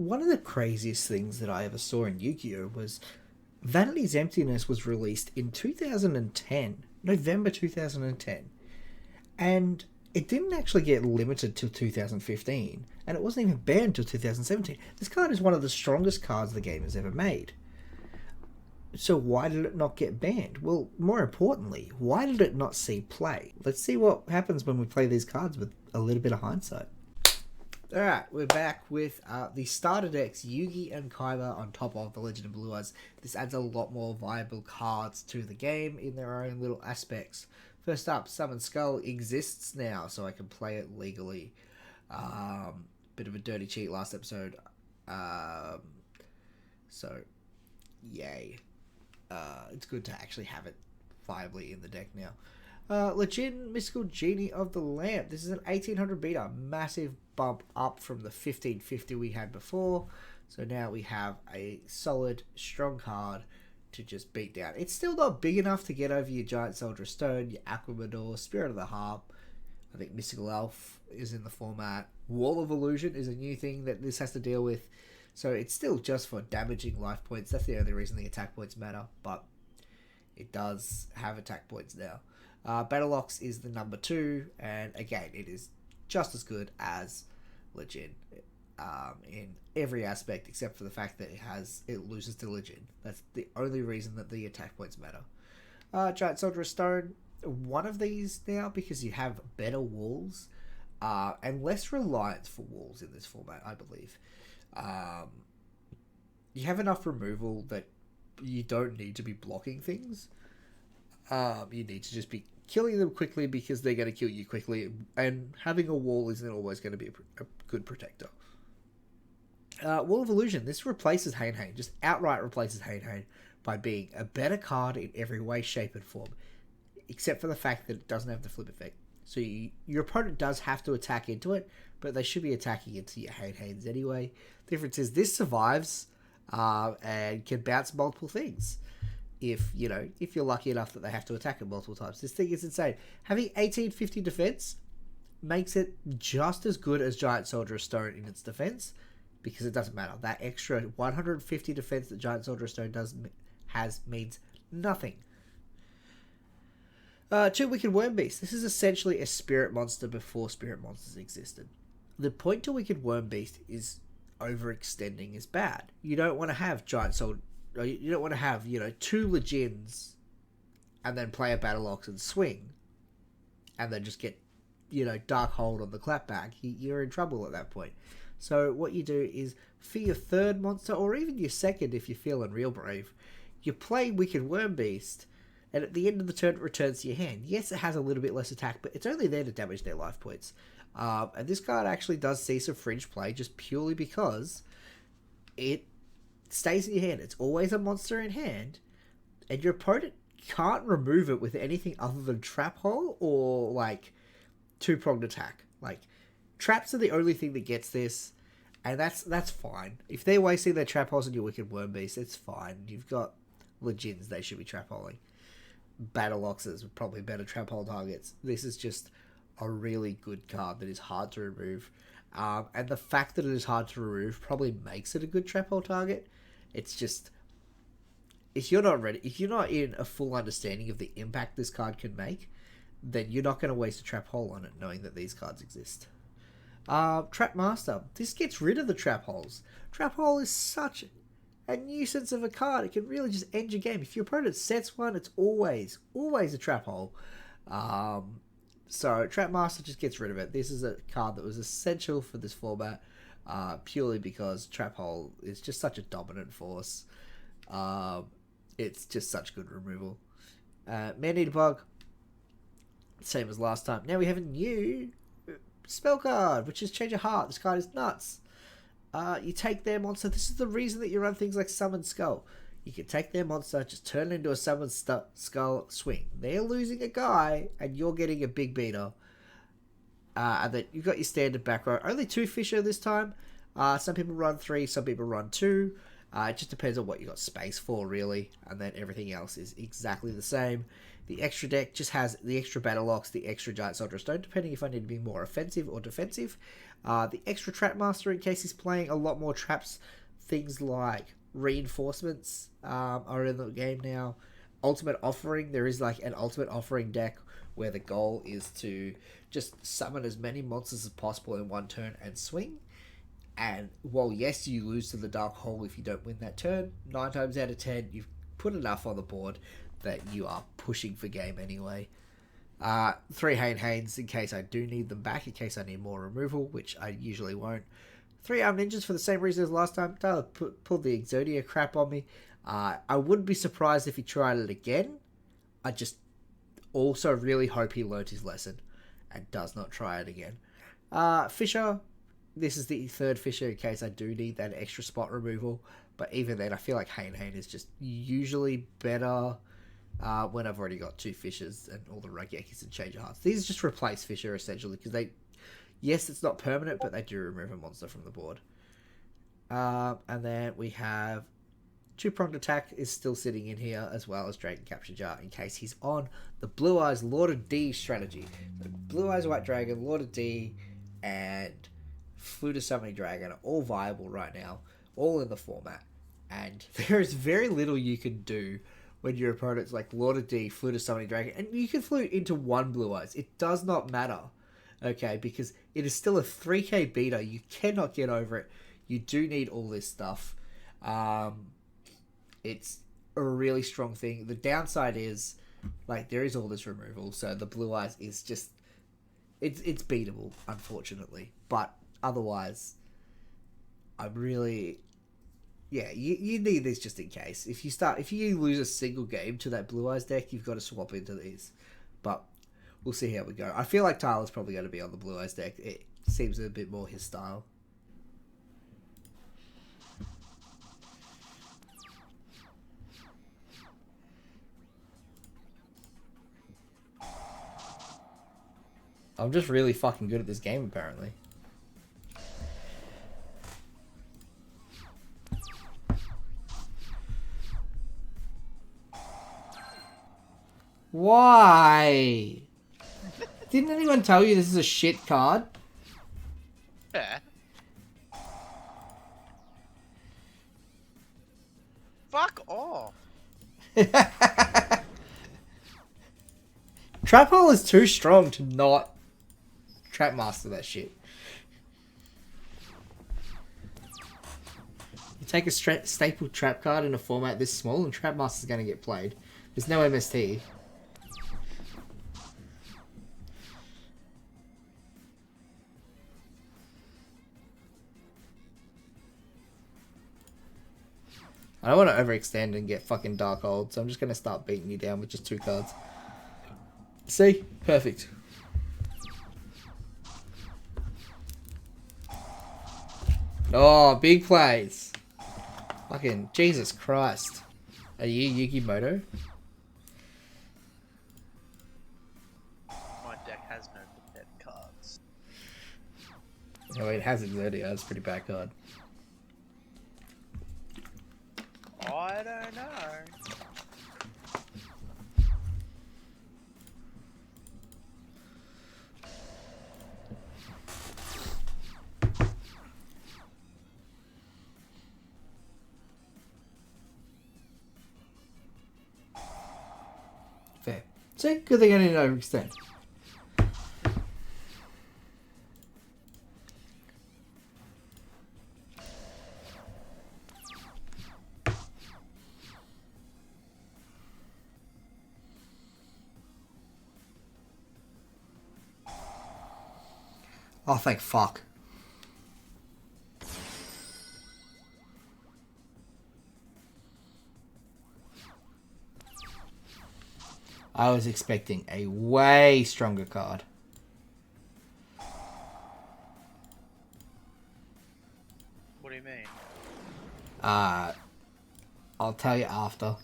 one of the craziest things that I ever saw in Yu-Gi-Oh! Was Vanity's Emptiness was released in 2010, November 2010. And it didn't actually get limited till 2015, and it wasn't even banned till 2017. This card is one of the strongest cards the game has ever made. So why did it not get banned? Well, more importantly, why did it not see play? Let's see what happens when we play these cards with a little bit of hindsight. Alright, we're back with the starter decks, Yugi and Kaiba on top of the Legend of Blue Eyes. This adds a lot more viable cards to the game in their own little aspects. First up, Summon Skull exists now, so I can play it legally. Bit of a dirty cheat last episode. So, yay. It's good to actually have it viably in the deck now. Legend Mystical Genie of the Lamp. This is an 1800 beta. Massive bump up from the 1550 we had before. So now we have a solid, strong card to just beat down. It's still not big enough to get over your Giant Soldier of Stone, your Aquamador, Spirit of the Harp. I think Mystical Elf is in the format. Wall of Illusion is a new thing that this has to deal with. So it's still just for damaging life points. That's the only reason the attack points matter. But it does have attack points now. Battleox is the number 2. And again, it is just as good as Legend. In every aspect except for the fact that it loses to Legend. That's the only reason that the attack points matter. Giant Soldier of Stone, one of these now because you have better walls and less reliance for walls in this format, I believe. You have enough removal that you don't need to be blocking things. You need to just be killing them quickly because they're going to kill you quickly, and having a wall isn't always going to be a good protector. Wall of Illusion. This replaces Hain, just outright replaces Hain by being a better card in every way, shape, and form, except for the fact that it doesn't have the flip effect. So your opponent does have to attack into it, but they should be attacking into your Hains anyway. The difference is this survives and can bounce multiple things. If you're lucky enough that they have to attack it multiple times. This thing is insane. Having 1850 defense makes it just as good as Giant Soldier of Stone in its defense, because it doesn't matter. That extra 150 defense that Giant Soldier of Stone has means nothing. 2 Wicked Worm Beast. This is essentially a spirit monster before spirit monsters existed. The point to Wicked Worm Beast is overextending is bad. You don't want to have Giant Soldier. You don't want to have 2 Legends and then play a Battleox and swing, and then just get Dark Hold on the clapback. You're in trouble at that point. So what you do is, for your 3rd monster, or even your 2nd if you're feeling real brave, you play Wicked Worm Beast, and at the end of the turn it returns to your hand. Yes, it has a little bit less attack, but it's only there to damage their life points. And this card actually does see some fringe play just purely because it stays in your hand. It's always a monster in hand, and your opponent can't remove it with anything other than Trap Hole or 2-pronged attack. Traps are the only thing that gets this, and that's fine. If they're wasting their Trap Holes on your Wicked Worm Beast, it's fine. You've got Legends they should be Trap Holing. Battleoxes are probably better Trap Hole targets. This is just a really good card that is hard to remove. And the fact that it is hard to remove probably makes it a good Trap Hole target. It's just, if you're not ready, if you're not in a full understanding of the impact this card can make, then you're not going to waste a Trap Hole on it, knowing that these cards exist. Trap Master. This gets rid of the Trap Holes. Trap Hole is such a nuisance of a card. It can really just end your game. If your opponent sets one, it's always a Trap Hole. So Trap Master just gets rid of it. This is a card that was essential for this format, purely because Trap Hole is just such a dominant force. It's just such good removal. Man-Eater Bug, same as last time. Now we have a new spell card, which is Change of Heart. This card is nuts. You take their monster. This is the reason that you run things like Summon Skull. You can take their monster, just turn it into a Summon Skull, swing. They're losing a guy, and you're getting a big beater. And then you've got your standard back row. Only 2 Fisher this time. Some people run 3, some people run 2. It just depends on what you got space for, really, and then everything else is exactly the same. The extra deck just has the extra battle locks, the extra giant soldier stone, depending if I need to be more offensive or defensive. The extra trap master in case he's playing a lot more traps. Things like reinforcements are in the game now. Ultimate offering, there is like an ultimate offering deck where the goal is to just summon as many monsters as possible in one turn and swing. And while yes, you lose to the dark hole if you don't win that turn, 9 times out of 10 you've put enough on the board that you are pushing for game anyway. 3 Hanes in case I do need them back, in case I need more removal, which I usually won't. 3 Armed Ninjas for the same reason as last time. Tyler pulled the Exodia crap on me. I wouldn't be surprised if he tried it again. I just also really hope he learnt his lesson and does not try it again. Fisher, this is the 3rd Fisher in case I do need that extra spot removal. But even then, I feel like Hane is just usually better when I've already got 2 Fishers and all the Rugekis and Change of Hearts. These just replace Fisher essentially because they, yes, it's not permanent, but they do remove a monster from the board. And then we have 2-pronged attack is still sitting in here, as well as Dragon Capture Jar in case he's on the Blue Eyes Lord of D strategy. So Blue Eyes White Dragon, Lord of D, and Flutter Summoning Dragon are all viable right now, all in the format. And there is very little you can do when your opponent's like Lord of D, Flutter Summoning Dragon, and you can flute into 1 Blue Eyes. It does not matter, okay, because it is still a 3k beater. You cannot get over it. You do need all this stuff. It's a really strong thing. The downside is, like, there is all this removal, so the Blue Eyes is just, it's beatable, unfortunately. But otherwise, I'm really, yeah, you need this just in case. If you lose a single game to that Blue Eyes deck, you've got to swap into these. But we'll see how we go. I feel like Tyler's probably going to be on the Blue Eyes deck. It seems a bit more his style. I'm just really fucking good at this game, apparently. Why? Didn't anyone tell you this is a shit card? Yeah. Fuck off. Trap Hole is too strong to not Trap Master that shit. You take a staple trap card in a format this small and Trap Master's going to get played. There's no MST. I don't want to overextend and get fucking Dark Hold, so I'm just going to start beating you down with just 2 cards. See? Perfect. Oh, big plays. Fucking Jesus Christ. Are you Yugi Moto? My deck has no dead cards. Oh, it has Exodia. That's a pretty bad card. I don't know. Fair. See? Good thing I didn't overextend. Oh, thank fuck. I was expecting a way stronger card. What do you mean? I'll tell you after.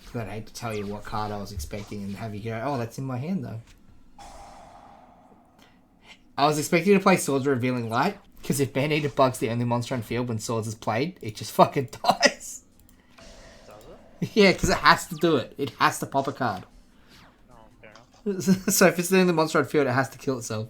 Because I'd hate to tell you what card I was expecting and have you go, oh, that's in my hand though. I was expecting to play Swords Revealing Light. Because if Man-Eater Bug's the only monster on field when Swords is played, it just fucking dies. Does it? Yeah, because it has to do it. It has to pop a card. Oh, fair enough. So if it's the only monster on field, it has to kill itself.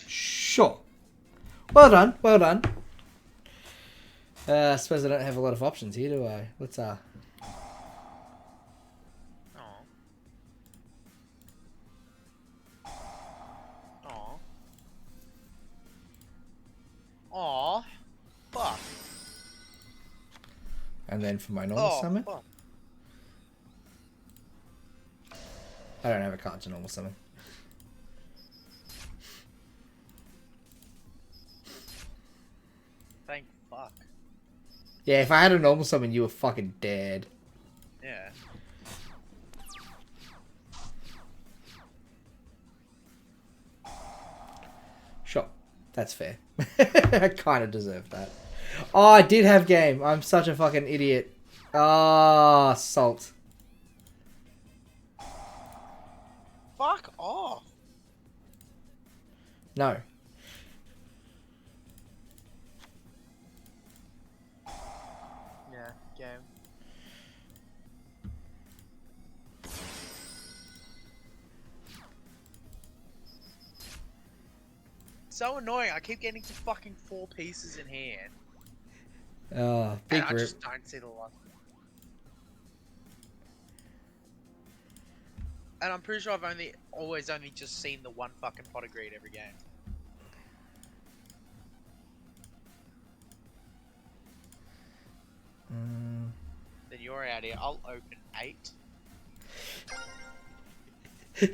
Sure. Well done. Well done. I suppose I don't have a lot of options here, do I? What's Oh. Oh. Oh. Fuck. And then for my normal summon, Fuck. I don't have a card to normal summon. Thank fuck. Yeah, if I had a normal summon, you were fucking dead. Yeah. Sure. That's fair. I kind of deserve that. Oh, I did have game. I'm such a fucking idiot. Ah, salt. Fuck off. No. Yeah, game. So annoying. I keep getting to fucking 4 pieces in hand. Oh, big And I rip. just don't see the last. And I'm pretty sure I've always only just seen the one fucking pot of greed every game. Then you're out here. I'll open 8. I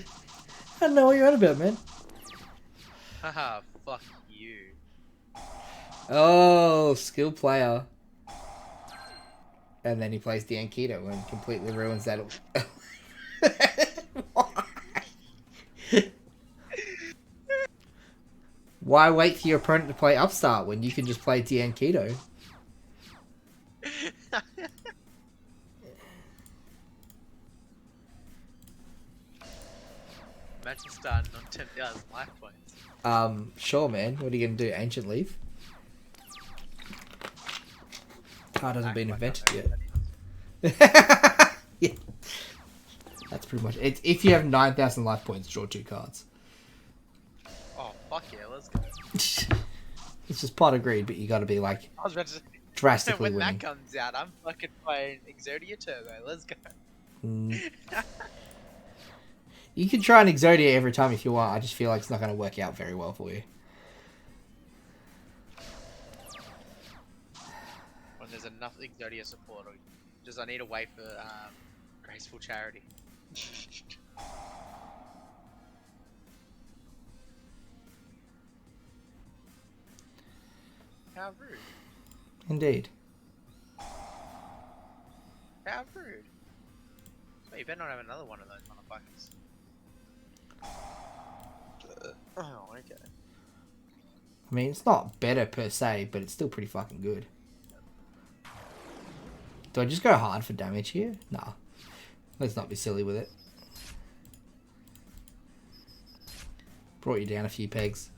don't know what you're on about, man. Haha, fuck you. Oh, skill player. And then he plays the Anketo and completely ruins that. Why? Why wait for your opponent to play Upstart when you can just play Tianquito? Imagine starting on 10,000 life points. Sure, man. What are you gonna do? Ancient Leaf? Card hasn't been invented yet. Yeah. That's pretty much it. If you have 9,000 life points, draw 2 cards. Oh, fuck yeah, let's go. It's just pot of greed, but you gotta be like I was about to say, drastically when winning. that comes out, I'm fucking playing Exodia Turbo. Let's go. You can try an Exodia every time if you want. I just feel like it's not going to work out very well for you. When there's enough Exodia support, or just I need to wait for Graceful Charity. How rude. Indeed. How rude. Well, you better not have another one of those motherfuckers. Oh, okay. I mean, it's not better per se, but it's still pretty fucking good. Do I just go hard for damage here? Nah. Let's not be silly with it. Brought you down a few pegs.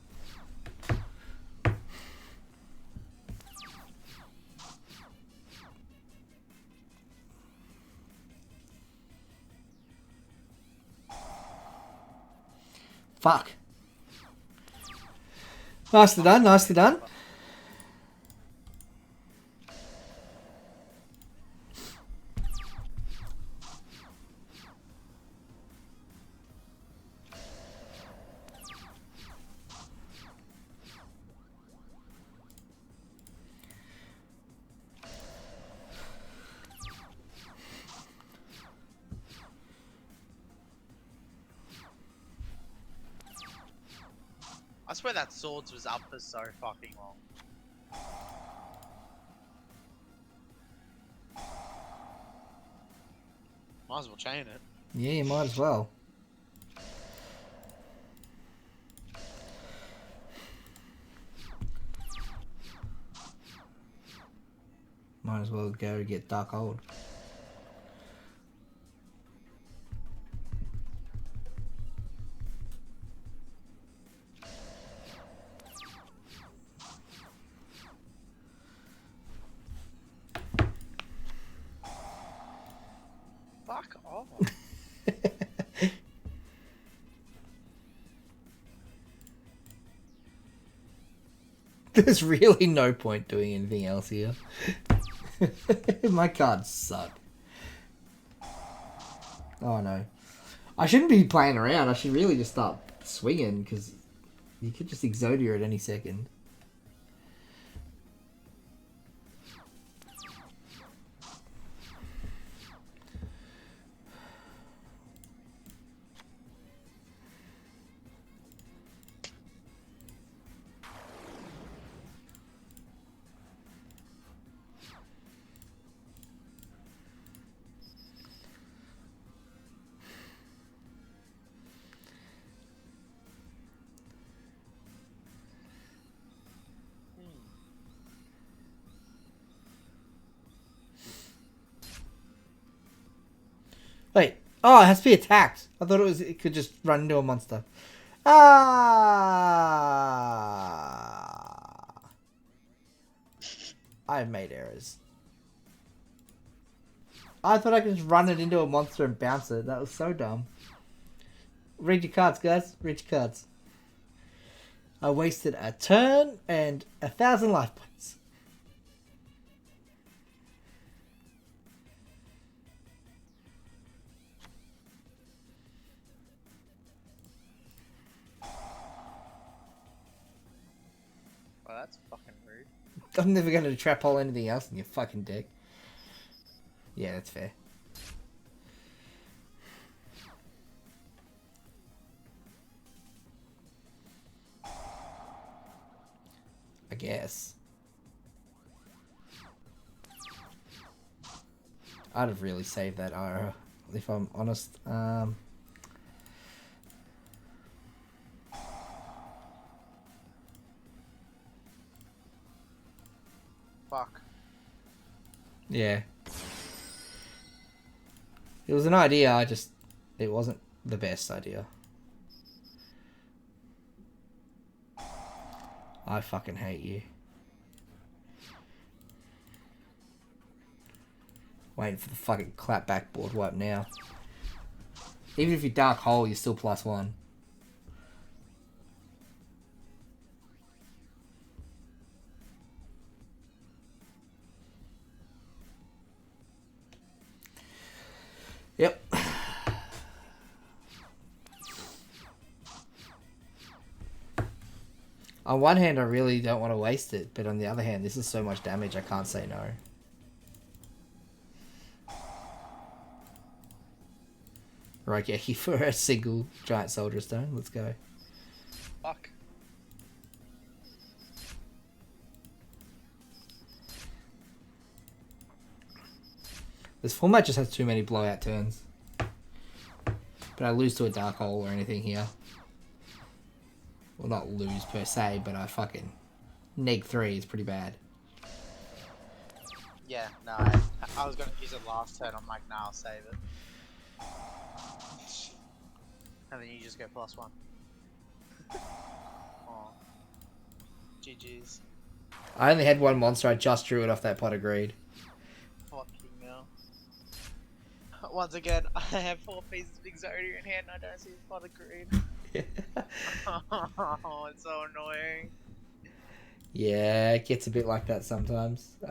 Fuck. Nicely done, nicely done. I swear that swords was up for so fucking long. Might as well chain it. Yeah, you might as well. Might as well go get Dark Hold. Fuck off. There's really no point doing anything else here. My cards suck. Oh no. I shouldn't be playing around. I should really just start swinging, because you could just Exodia at any second. Wait. Oh, it has to be attacked. I thought it could just run into a monster. Ah! I've made errors. I thought I could just run it into a monster and bounce it. That was so dumb. Read your cards, guys. Read your cards. I wasted a turn and 1,000 life points. Well, that's fucking rude. I'm never going to trap hole anything else in your fucking deck. Yeah, that's fair. I guess. I'd have really saved that Ira, if I'm honest. Fuck. Yeah. It was an idea, it wasn't the best idea. I fucking hate you. Waiting for the fucking clap backboard wipe now. Even if you dark hole, you're still +1. Yep. On one hand, I really don't want to waste it, but on the other hand, this is so much damage, I can't say no. Rogeki for a single giant soldier stone. Let's go. Fuck. This format just has too many blowout turns. But I lose to a dark hole or anything here. Well, not lose per se, but I fucking -3 is pretty bad. Yeah, no, I was gonna use it last turn. I'm like, nah, I'll save it. And then you just go +1. Oh. GG's. I only had one monster, I just drew it off that pot of greed. Fucking hell. Once again, I have 4 pieces of Exodia in hand and I don't see a pot of green. Oh, it's so annoying. Yeah, it gets a bit like that sometimes.